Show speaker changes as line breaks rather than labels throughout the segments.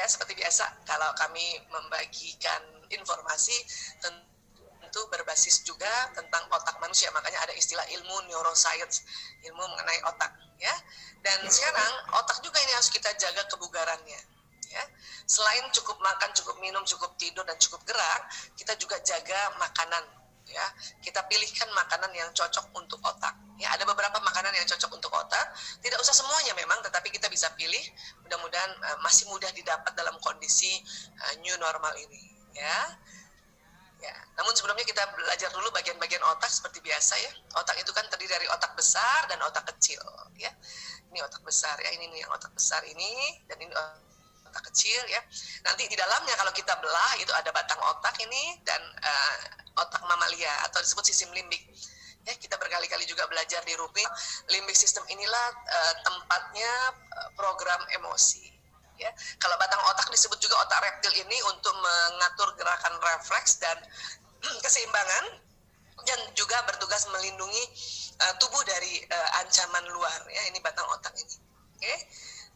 seperti biasa kalau kami membagikan informasi tentu berbasis juga tentang otak manusia, makanya ada istilah ilmu neuroscience, ilmu mengenai otak ya. Dan sekarang otak juga ini harus kita jaga kebugarannya ya. Selain cukup makan, cukup minum, cukup tidur dan cukup gerak, kita juga jaga makanan ya. Kita pilihkan makanan yang cocok untuk otak ya. Ada beberapa makanan yang cocok untuk otak, tidak usah semuanya memang, tetapi kita bisa pilih. Mudah-mudahan masih mudah didapat dalam kondisi new normal ini ya. Ya, namun sebelumnya kita belajar dulu bagian-bagian otak seperti biasa ya. Otak itu kan terdiri dari otak besar dan otak kecil ya. Ini otak besar ya, ini yang otak besar ini, dan ini otak kecil ya. Nanti di dalamnya kalau kita belah itu ada batang otak ini dan otak mamalia atau disebut sistem limbik. Ya, kita berkali-kali juga belajar di Rupin, limbik sistem inilah tempatnya program emosi. Ya, kalau batang otak disebut juga otak reptil ini untuk mengatur gerakan refleks dan keseimbangan, dan juga bertugas melindungi tubuh dari ancaman luar. Ya, ini batang otak ini. Oke,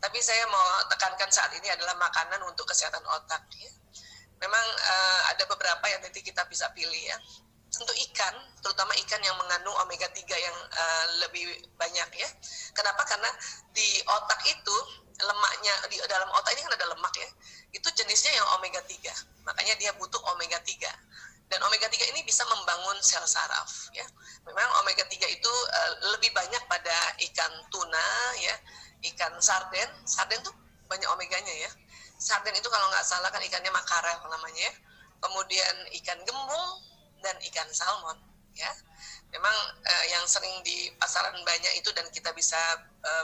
tapi saya mau tekankan saat ini adalah makanan untuk kesehatan otak. Ya. Memang ada beberapa yang nanti kita bisa pilih ya. Tentu ikan, terutama ikan yang mengandung omega 3 yang lebih banyak ya. Kenapa? Karena di otak itu lemaknya, di dalam otak ini kan ada lemak ya, itu jenisnya yang omega 3, makanya dia butuh omega 3, dan omega 3 ini bisa membangun sel saraf ya. Memang omega 3 itu lebih banyak pada ikan tuna ya, ikan sarden tuh banyak omeganya ya. Sarden itu kalau nggak salah kan ikannya makarel namanya ya, kemudian ikan gembung dan ikan salmon ya. Memang yang sering di pasaran banyak itu dan kita bisa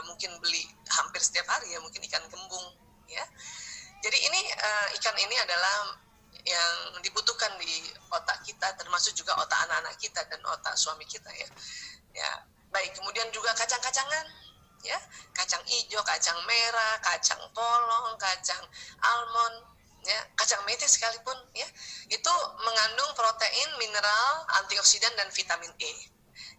mungkin beli hampir setiap hari ya, mungkin ikan gembung ya. Jadi ini ikan ini adalah yang dibutuhkan di otak kita, termasuk juga otak anak-anak kita dan otak suami kita ya. Ya, baik. Kemudian juga kacang-kacangan ya, kacang hijau, kacang merah, kacang polong, kacang almond ya, kacang mete sekalipun ya, itu mengandung protein, mineral, antioksidan dan vitamin E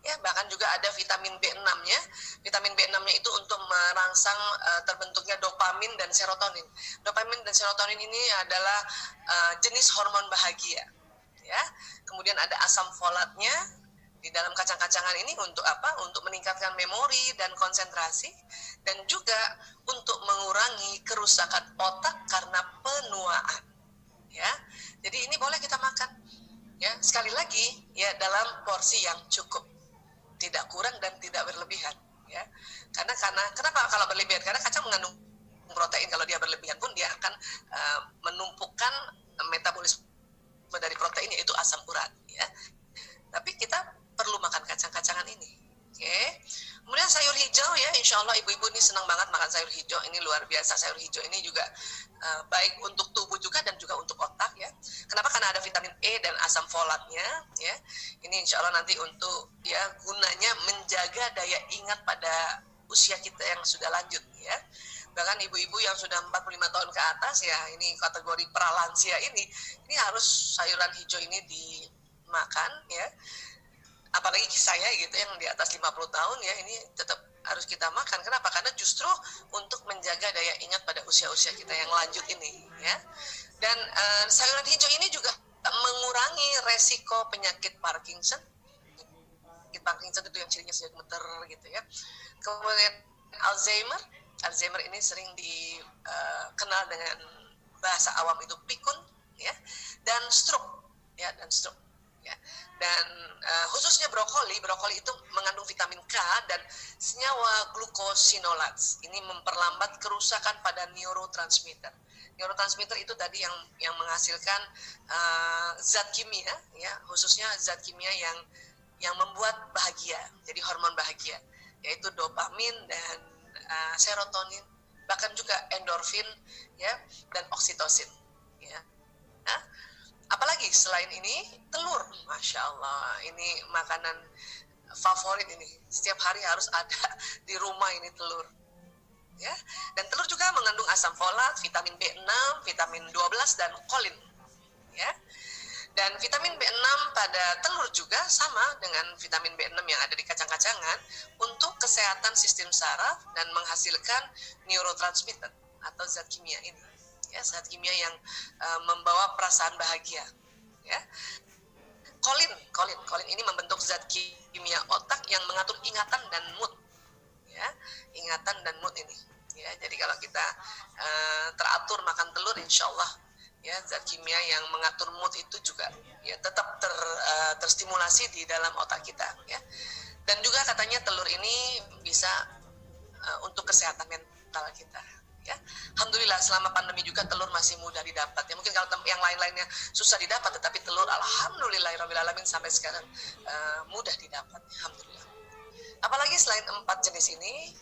ya. Bahkan juga ada vitamin B6-nya. Vitamin B6-nya itu untuk merangsang terbentuknya dopamin dan serotonin. Dopamin dan serotonin ini adalah jenis hormon bahagia ya. Kemudian ada asam folatnya di dalam kacang-kacangan ini untuk apa? Untuk meningkatkan memori dan konsentrasi, dan juga untuk mengurangi kerusakan otak karena penuaan ya. Jadi ini boleh kita makan ya, sekali lagi ya, dalam porsi yang cukup, tidak kurang dan tidak berlebihan ya. Karena kenapa kalau berlebihan? Karena kacang mengandung protein, kalau dia berlebihan pun dia akan menumpukan metabolisme dari protein, yaitu asam urat ya. Tapi kita perlu makan kacang-kacangan ini. Oke. Kemudian sayur hijau ya, insya Allah ibu-ibu ini senang banget makan sayur hijau, ini luar biasa. Sayur hijau ini juga baik untuk tubuh juga dan juga untuk otak ya. Kenapa? Karena ada vitamin E dan asam folatnya ya. Ini insya Allah nanti untuk ya gunanya menjaga daya ingat pada usia kita yang sudah lanjut ya. Bahkan ibu-ibu yang sudah 45 tahun ke atas ya, ini kategori pralansia ini harus sayuran hijau ini dimakan ya. Apalagi saya gitu yang di atas 50 tahun ya, ini tetap harus kita makan. Kenapa? Karena justru untuk menjaga daya ingat pada usia-usia kita yang lanjut ini ya. Dan sayuran hijau ini juga mengurangi resiko penyakit Parkinson. Penyakit Parkinson itu yang cirinya sudah gemeter gitu ya. Kemudian Alzheimer ini sering dikenal dengan bahasa awam itu pikun ya, dan stroke ya, ya. Dan khususnya brokoli itu mengandung vitamin K dan senyawa glucosinolates. Ini memperlambat kerusakan pada neurotransmitter. Neurotransmitter itu tadi yang menghasilkan zat kimia ya, khususnya zat kimia yang membuat bahagia. Jadi hormon bahagia, yaitu dopamin dan serotonin, bahkan juga endorfin ya, dan oksitosin ya. Nah, apalagi selain ini, telur, Masya Allah, ini makanan favorit ini. Setiap hari harus ada di rumah ini telur. Ya. Dan telur juga mengandung asam folat, vitamin B6, vitamin 12, dan kolin. Ya. Dan vitamin B6 pada telur juga sama dengan vitamin B6 yang ada di kacang-kacangan untuk kesehatan sistem saraf dan menghasilkan neurotransmitter atau zat kimia ini. ya, zat kimia yang membawa perasaan bahagia, ya. Kolin ini membentuk zat kimia otak yang mengatur ingatan dan mood, ya, ingatan dan mood ini, ya. Jadi kalau kita teratur makan telur, insya Allah, ya, zat kimia yang mengatur mood itu juga, ya, tetap terstimulasi di dalam otak kita, ya. Dan juga katanya telur ini bisa untuk kesehatan mental kita, ya. Alhamdulillah selama pandemi juga telur masih mudah didapat, ya. Mungkin kalau yang lain-lainnya susah didapat, tetapi telur alhamdulillahirrahmanirrahim sampai sekarang mudah didapat, alhamdulillah. Apalagi selain 4 jenis ini,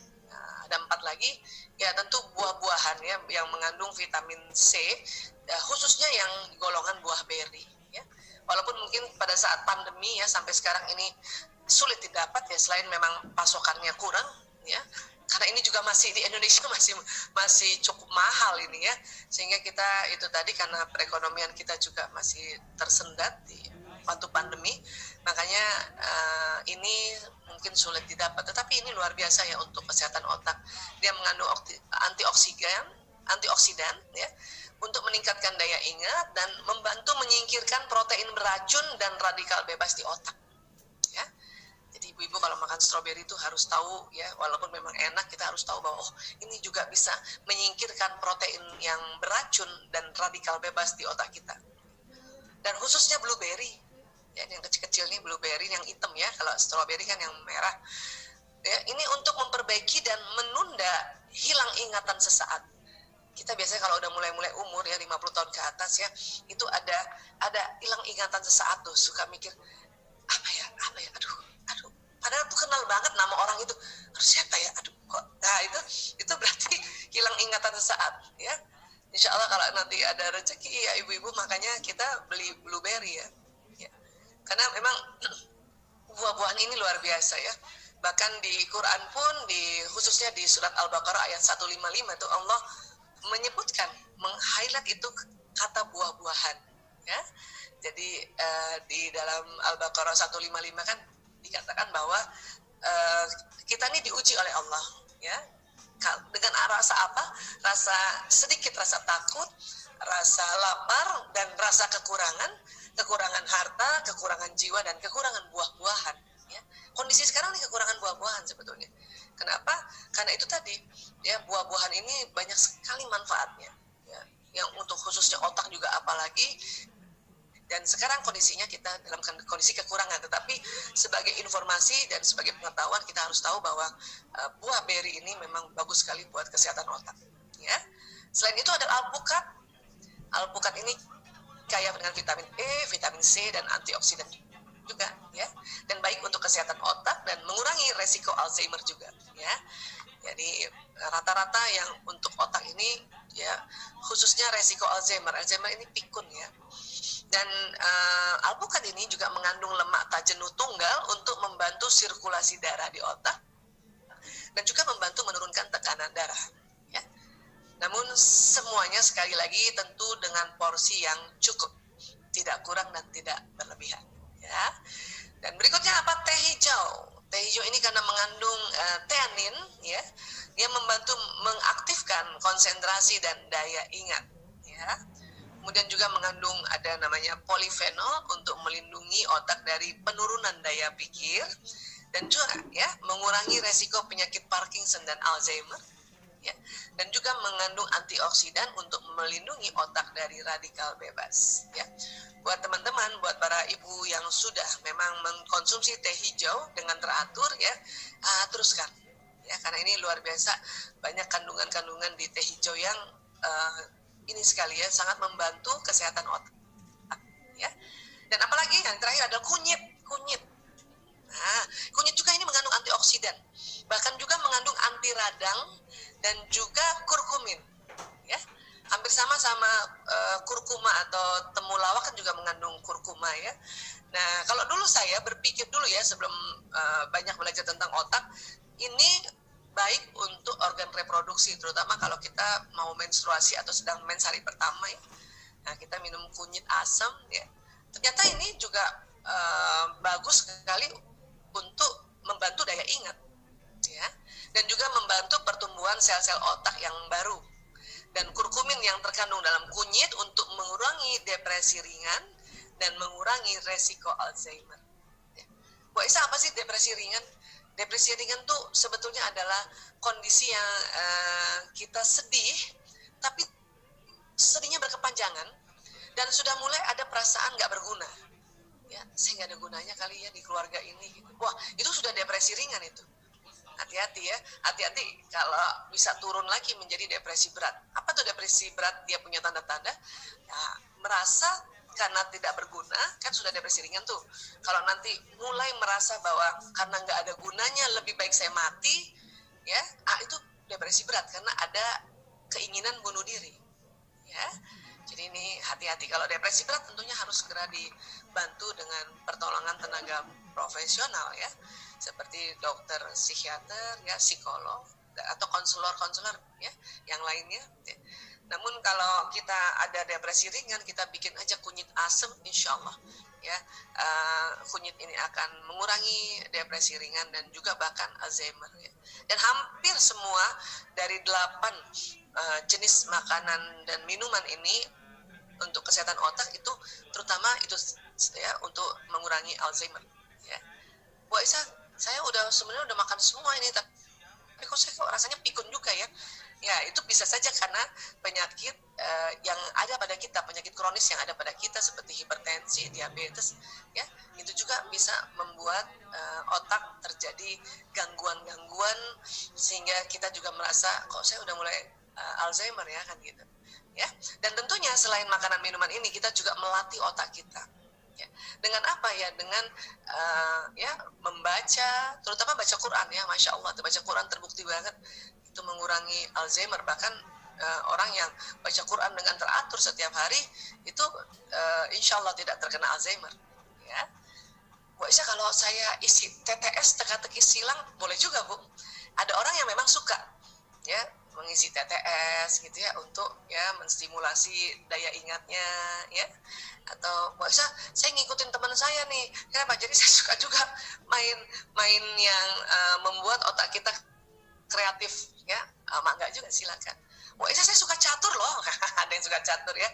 ada 4 lagi, ya, tentu buah-buahan, ya, yang mengandung vitamin C, ya, khususnya yang golongan buah beri, ya. Walaupun mungkin pada saat pandemi, ya, sampai sekarang ini sulit didapat, ya, selain memang pasokannya kurang, ya, karena ini juga masih di Indonesia masih cukup mahal ini, ya, sehingga kita itu tadi karena perekonomian kita juga masih tersendat di waktu pandemi, makanya ini mungkin sulit didapat, tetapi ini luar biasa, ya, untuk kesehatan otak. Dia mengandung antioksidan, ya, untuk meningkatkan daya ingat dan membantu menyingkirkan protein beracun dan radikal bebas di otak, ya. Jadi ibu-ibu kalau makan stroberi itu harus tahu, ya, walaupun memang enak, kita harus tahu bahwa ini juga bisa menyingkirkan protein yang beracun dan radikal bebas di otak kita. Dan khususnya blueberry, ya, yang kecil-kecil nih blueberry yang hitam, ya, kalau stroberi kan yang merah, ya, ini untuk memperbaiki dan menunda hilang ingatan sesaat. Kita biasanya kalau udah mulai umur, ya, 50 tahun ke atas, ya, itu ada hilang ingatan sesaat tuh, suka mikir apa ya, aduh, padahal tuh kenal banget nama orang itu, siapa ya, aduh kok, nah itu berarti hilang ingatan sesaat, ya. Insya Allah kalau nanti ada rezeki, ya, ibu-ibu, makanya kita beli blueberry, ya. Karena memang buah-buahan ini luar biasa, ya. Bahkan di Quran pun, khususnya di surat Al-Baqarah ayat 155 itu Allah menyebutkan, meng-highlight itu kata buah-buahan, ya. Jadi di dalam Al-Baqarah 155 kan dikatakan bahwa kita ini diuji oleh Allah, ya. Dengan rasa apa? Sedikit rasa takut, rasa lapar, dan rasa kekurangan harta, kekurangan jiwa, dan kekurangan buah-buahan, ya. Kondisi sekarang ini kekurangan buah-buahan sebetulnya. Kenapa? Karena itu tadi, ya, buah-buahan ini banyak sekali manfaatnya, ya. Yang untuk khususnya otak juga apalagi. Dan sekarang kondisinya kita dalam kondisi kekurangan, tetapi sebagai informasi dan sebagai pengetahuan kita harus tahu bahwa buah beri ini memang bagus sekali buat kesehatan otak, ya. Selain itu ada alpukat. Alpukat ini kaya dengan vitamin E, vitamin C, dan antioksidan juga, ya. Dan baik untuk kesehatan otak dan mengurangi resiko Alzheimer juga, ya. Jadi rata-rata yang untuk otak ini, ya, khususnya resiko Alzheimer ini pikun, ya. Dan alpukat ini juga mengandung lemak tak jenuh tunggal untuk membantu sirkulasi darah di otak dan juga membantu menurunkan tekanan darah, ya. Namun semuanya sekali lagi tentu dengan porsi yang cukup, tidak kurang dan tidak berlebihan, ya. Dan berikutnya apa? Teh hijau. Teh hijau ini karena mengandung teanin, ya, dia membantu mengaktifkan konsentrasi dan daya ingat, ya. Kemudian juga mengandung ada namanya polifenol untuk melindungi otak dari penurunan daya pikir dan juga, ya, mengurangi resiko penyakit Parkinson dan Alzheimer, ya. Dan juga mengandung antioksidan untuk melindungi otak dari radikal bebas, ya. Buat teman-teman, buat para ibu yang sudah memang mengkonsumsi teh hijau dengan teratur, ya, teruskan, ya, karena ini luar biasa banyak kandungan-kandungan di teh hijau yang ini sekali, ya, sangat membantu kesehatan otak, ya. Dan apalagi yang terakhir adalah kunyit. Nah, kunyit juga ini mengandung antioksidan, bahkan juga mengandung anti radang dan juga kurkumin, ya. Hampir sama kurkuma atau temulawak kan juga mengandung kurkuma, ya. Nah, kalau dulu saya berpikir dulu, ya, sebelum banyak belajar tentang otak, ini baik untuk organ reproduksi, terutama kalau kita mau menstruasi atau sedang mens hari pertama, ya. Nah, kita minum kunyit asam, ya. Ternyata ini juga bagus sekali untuk membantu daya ingat, ya. Dan juga membantu pertumbuhan sel-sel otak yang baru. dan kurkumin yang terkandung dalam kunyit untuk mengurangi depresi ringan dan mengurangi resiko Alzheimer. Bu Aisyah, apa sih depresi ringan? Depresi ringan tuh sebetulnya adalah kondisi yang kita sedih, tapi sedihnya berkepanjangan dan sudah mulai ada perasaan nggak berguna. Ya, saya nggak ada gunanya kali ya di keluarga ini. Gitu. Wah, itu sudah depresi ringan itu. Hati-hati ya, hati-hati kalau bisa turun lagi menjadi depresi berat. Apa tuh depresi berat? Dia punya tanda-tanda, ya, merasa karena tidak berguna, kan sudah depresi ringan tuh. Kalau nanti mulai merasa bahwa karena nggak ada gunanya, lebih baik saya mati, ya, itu depresi berat karena ada keinginan bunuh diri. Ya, jadi ini hati-hati. Kalau depresi berat tentunya harus segera dibantu dengan pertolongan tenaga profesional ya, seperti dokter psikiater, ya, psikolog atau konselor-konselor ya, yang lainnya. Ya. Namun kalau kita ada depresi ringan, kita bikin aja kunyit asam, insya Allah ya, kunyit ini akan mengurangi depresi ringan dan juga bahkan Alzheimer. Ya. Dan hampir semua dari 8 jenis makanan dan minuman ini untuk kesehatan otak itu terutama itu ya untuk mengurangi Alzheimer. Ya. Bu Aisyah, saya sebenarnya udah makan semua ini, tapi kok saya rasanya pikun juga ya. Ya, itu bisa saja karena penyakit yang ada pada kita, penyakit kronis yang ada pada kita seperti hipertensi, diabetes, ya, itu juga bisa membuat otak terjadi gangguan-gangguan sehingga kita juga merasa kok saya udah mulai Alzheimer ya kan gitu. Ya, dan tentunya selain makanan minuman ini kita juga melatih otak kita. Ya. Dengan apa ya? Dengan ya membaca, terutama baca Quran ya, Masya Allah, baca Quran terbukti banget itu mengurangi Alzheimer. Bahkan orang yang baca Quran dengan teratur setiap hari itu insya Allah tidak terkena Alzheimer. Ya. Bu Aisyah, kalau saya isi TTS teka-teki silang boleh juga Bu. Ada orang yang memang suka ya mengisi TTS gitu ya untuk ya menstimulasi daya ingatnya ya, atau Bu Aisyah, saya ngikutin teman saya nih, kenapa? Jadi saya suka juga main yang membuat otak kita kreatif ya, enggak juga, silakan. Bu Aisyah, saya suka catur loh, ada yang suka catur ya,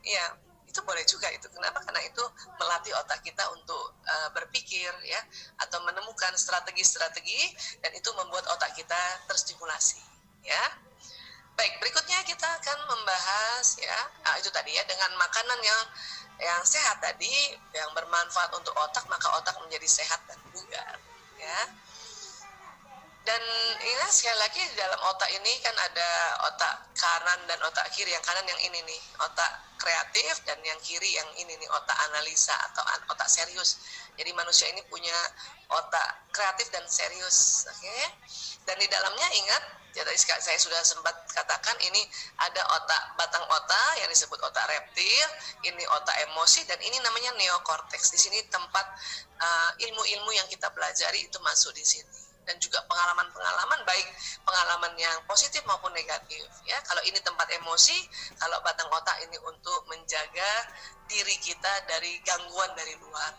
iya itu boleh juga itu. Kenapa? Karena itu melatih otak kita untuk berpikir ya, atau menemukan strategi-strategi, dan itu membuat otak kita terstimulasi ya. Baik, berikutnya kita akan membahas ya, itu tadi ya, dengan makanan yang sehat tadi, yang bermanfaat untuk otak, maka otak menjadi sehat dan bugar ya. Dan ini sekali lagi di dalam otak ini kan ada otak kanan dan otak kiri. Yang kanan yang ini nih, otak kreatif, dan yang kiri yang ini nih, otak analisa atau otak serius. Jadi manusia ini punya otak kreatif dan serius, oke? Dan di dalamnya ingat, ya tadi saya sudah sempat katakan ini ada otak batang otak yang disebut otak reptil, ini otak emosi, dan ini namanya neokorteks. Di sini tempat ilmu-ilmu yang kita pelajari itu masuk di sini. Dan juga pengalaman-pengalaman, baik pengalaman yang positif maupun negatif ya. Kalau ini tempat emosi, kalau batang otak ini untuk menjaga diri kita dari gangguan dari luar.